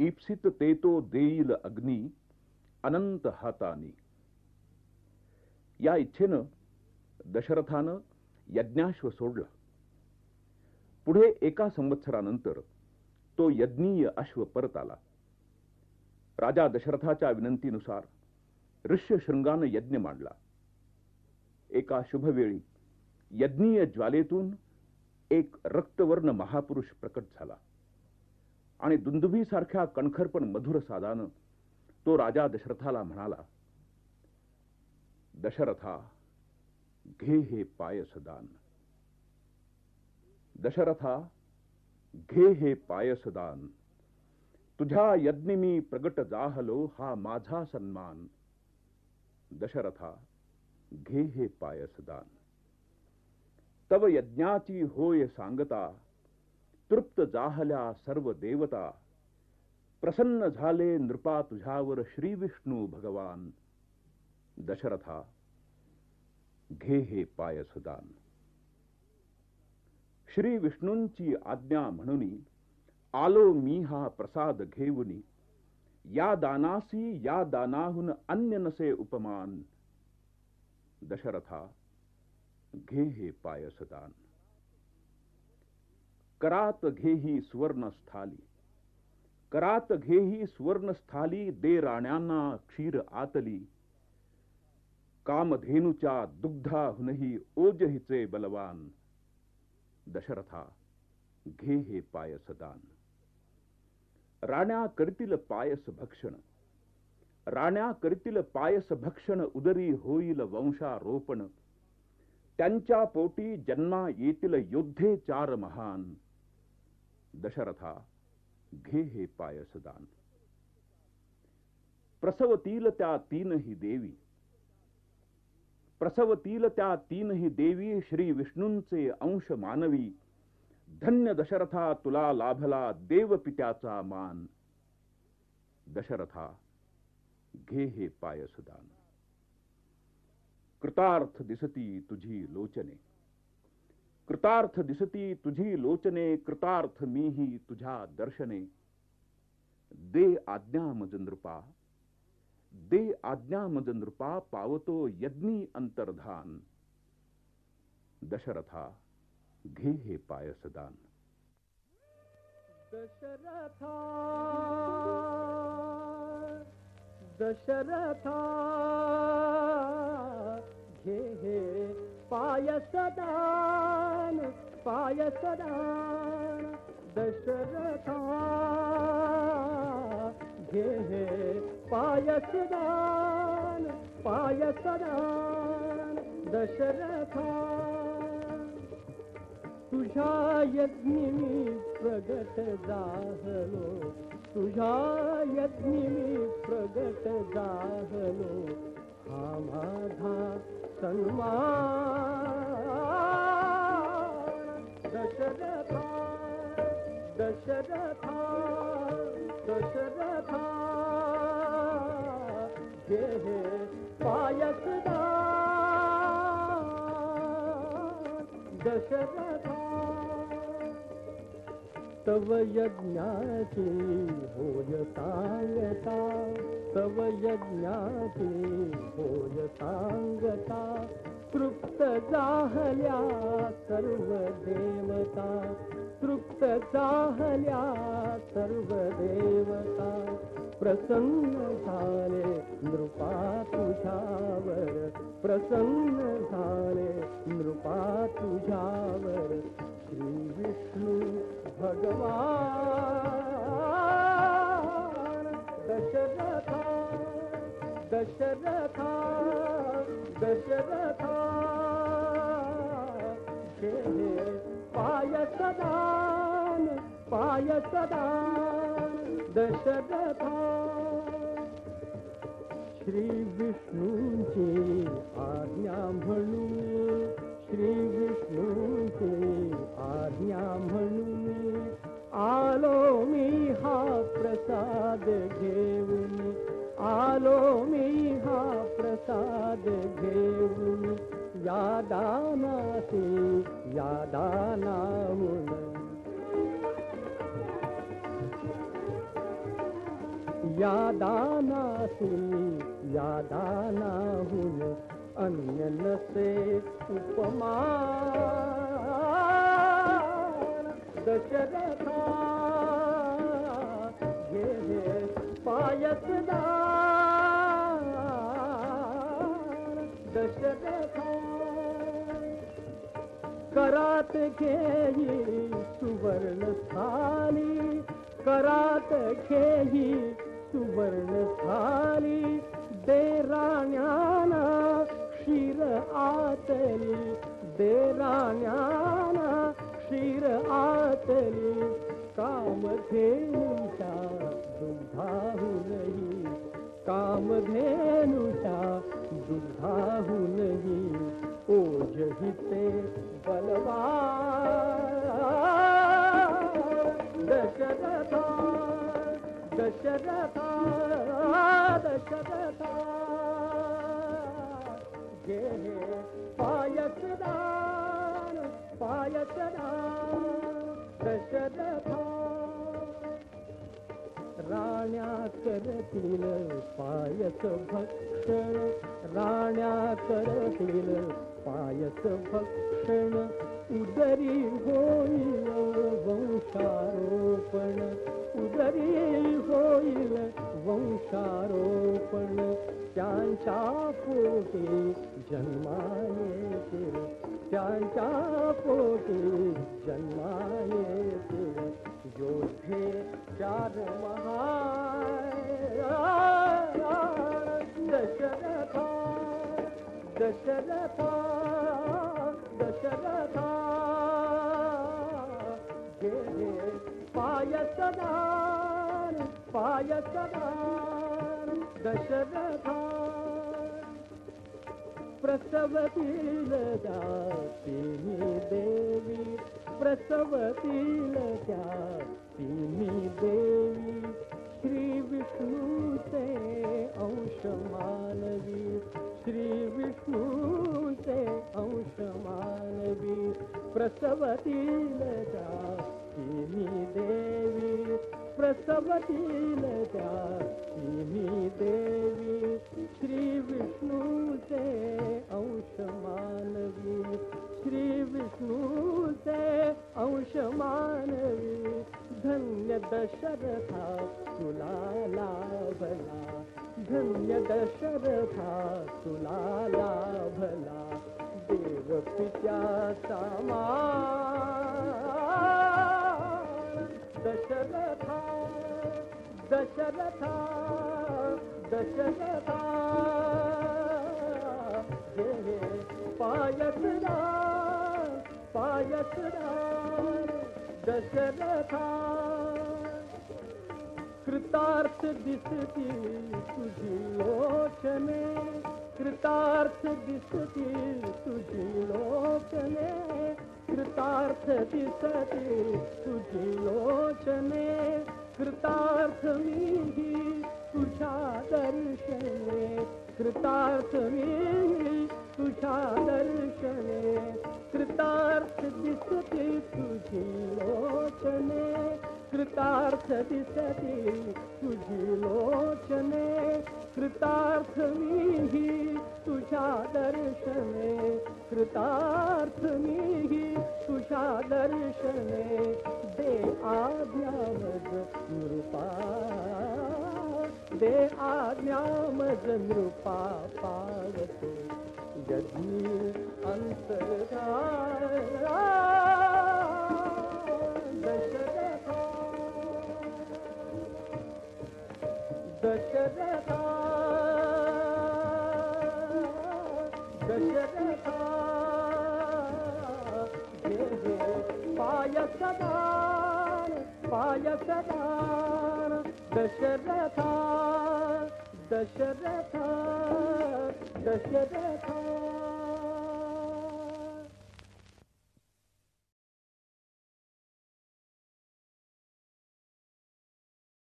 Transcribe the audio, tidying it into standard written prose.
इप्सित ते तो देईल अग्नी अनंत हातानी. या इच्छेनं दशरथानं यज्ञाश्व सोडला. पुढे 1 संवत्सरानंतर तो यज्ञीय अश्व परत आला. राजा दशरथाच्या विनंतीनुसार ऋष्यशृंगानं यज्ञ मांडला. एका शुभवेळी यज्ञीय ज्वालेतून एक रक्तवर्ण महापुरुष प्रकट झाला आणि दुंदुभीसारख्या कणखरपण मधुर सादानं तो राजा दशरथाला म्हणाला, दशरथा, घे हे पायसदान. दशरथा, घे हे पायसदान. तुझ्या यज्ञी मी प्रगट जाहलो, हा माझा सन्मान. दशरथा, घे हे पायसदान. तव यज्ञाची होय सांगता, तृप्त जाहल्या सर्व देवता. प्रसन्न झाले नृपा तुझ्यावर श्री विष्णू भगवान. दशरथा, घे हे पायसदान. श्री विष्णूंची आज्ञा म्हणून आलो मी हा प्रसाद घेऊनी. या दानासी या दानाहून अन्य नसे उपमान. दशरथा, घे हे पायसदान. करात घेही सुवर्ण स्थाली. करात घेही सुवर्ण स्थाली. दे राण्यांना क्षीर आतली. कामधेनुच्या दुग्धाहुनही ओजहिचे बलवान. दशरथा, घे हे पायसदान. राण्या करतील पायस भक्षण. राण्या करतील पायस भक्षण. उदरी होईल वंशारोपण. त्यांच्या पोटी जन्मा येतील योद्धे 4 महान. दशरथा, घे हे पायसदान. प्रसवतील त्या 3ही देवी. प्रसवतील त्या 3ही देवी. श्री विष्णूंचे अंश मानवी. धन्य दशरथा, तुला लाभला देवपित्याचा मान. दशरथा, घे हे पायसदान. कृतार्थ दिसती तुझी लोचने. कृतार्थ दिसती तुझी लोचने. कृतार्थ मीही तुझ्या दर्शने. दे आज्ञा मज नृपा. दे आज्ञा मज नृपा. पावतो यज्ञी अंतर्धान. दशरथा, घे हे पायसदान. दशरथा, दशरथा, घे हे पायसदान. पायसदान. दशरथा, घे हे पायसदान. पायसदान. दशरथा, तुझ्या यज्ञी मी प्रगट जाहलो. तुझ्या यज्ञी मी प्रगट जाहलो. हा माझा सन्मान. दशरथा, दशरथा, दशरथा, घे हे पायसदान. दशरथा, तव यज्ञाची होय सांगता. तव यज्ञाची होय सांगता. तृप्त जाहल्या सर्व देवता. तृप्त जाहल्या सर्व देवता. प्रसन्न झाले नृपा तुझ्यावर. प्रसन्न झाले नृपा तुझ्यावर. श्री विष्णू भगवान. दशरथा, दशरथा, दशरथा, घे हे पायसदान. पायसदान. दशरथा, श्री विष्णूंची आज्ञा म्हणून. श्री विष्णूंची आज्ञा म्हणून आलो मी हा प्रसाद घेऊन. आलो मी हा प्रसाद घेऊन. या दानासी या दानाहून या दानासी या दानाहून अन्य नसे उपमान दशरथा घे पायसदान दशरथा करात घेई सुवर्ण थाली करात घेई सुवर्ण थाली दे राण्याना क्षीर आतली दे राण्याना क्षीर आतली कामधेनुषा दुग्धाहूनही कामधेनुषा दुग्धाहूनही ओजहिते बलवान दशरथा दशरथा दशरथा घे पायसदान पायसदान दशरथा राण्या करतील पायस भक्षण राण्या करतील पायस भक्षण उदरी होईल वंशारोपण उदरी होईल वंशारोपण त्यांच्या पोटी जन्मायेतील त्यांच्या पोटी जन्मायेतील योद्धे चार महान दशरथा दशरथा दशरथा घे पायसदान पायसदान दशरथा प्रसवतील त्या तिन्ही देवी प्रसवतील त्या तिन्ही देवी श्री विष्णूचे अंश मानवी श्री विष्णूचे अंश मानवी प्रसवतील त्या तिन्ही देवी प्रसवतील त्या तिन्ही देवी श्री विष्णूचे अंश मानवी श्री विष्णूचे अंश मानवी धन्य दशरथा तुला लाभला धन्य दशरथा तुला लाभला देव पित्याचा मान दशरथा दशरथा दशरथा घे पायसदान पायसदान दशरथा कृतार्थ दिसती तुझी लोचने कृतार्थ दिसती तुझी लोचने कृतार्थ दिसती तुझी लोचने कृतार्थ मीही तुझ्या दर्शने कृतार्थ मीही तुझ्या दर्शने कृतार्थ दिसती तुझी लोचने कृतार्थ दिसती तुझी लोचने कृतार्थ मीही तुझ्या दर्शने कृतार्थ मीही तुझ्या दर्शने दे आज्ञा मज नृपा दे आज्ञा मज नृपा पावते यज्ञ अंतर्धान दशरथा दशरथा दशरथा घे पायसदान पायसदान दशरथा दशरथा दशरथा